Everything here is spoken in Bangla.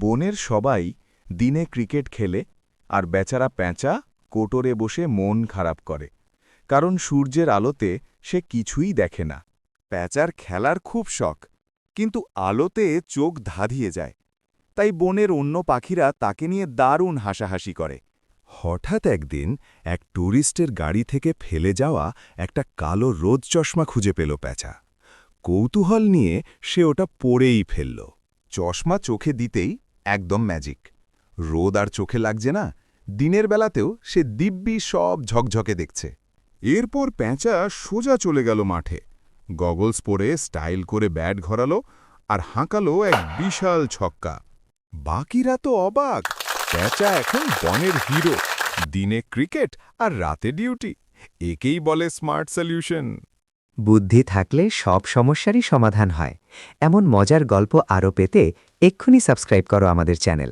বনের সবাই দিনে ক্রিকেট খেলে আর বেচারা প্যাঁচা কোটরে বসে মন খারাপ করে, কারণ সূর্যের আলোতে সে কিছুই দেখে না। প্যাঁচার খেলার খুব শখ, কিন্তু আলোতে চোখ ধাঁধিয়ে যায়। তাই বনের অন্য পাখিরা তাকে নিয়ে দারুণ হাসাহাসি করে। হঠাৎ একদিন এক ট্যুরিস্টের গাড়ি থেকে ফেলে যাওয়া একটা কালো রোদ চশমা খুঁজে পেল প্যাঁচা। কৌতূহল নিয়ে সে ওটা পরেই ফেলল। চশমা চোখে দিতেই একদম ম্যাজিক। রোদ আর চোখে লাগছে না, দিনের বেলাতেও সে দিব্যি সব ঝকঝকে দেখছে। এরপর প্যাঁচা সোজা চলে গেল মাঠে, গগলস পরে স্টাইল করে ব্যাট ঘোরালো আর হাঁকালো এক বিশাল ছক্কা। বাকিরা তো অবাক, প্যাঁচা এখন বনের হিরো, দিনে ক্রিকেট আর রাতে ডিউটি। একেই বলে স্মার্ট সলিউশন। বুদ্ধি থাকলে সব সমস্যারই সমাধান হয়। এমন মজার গল্প আরও পেতে এক্ষুনি সাবস্ক্রাইব করো আমাদের চ্যানেল।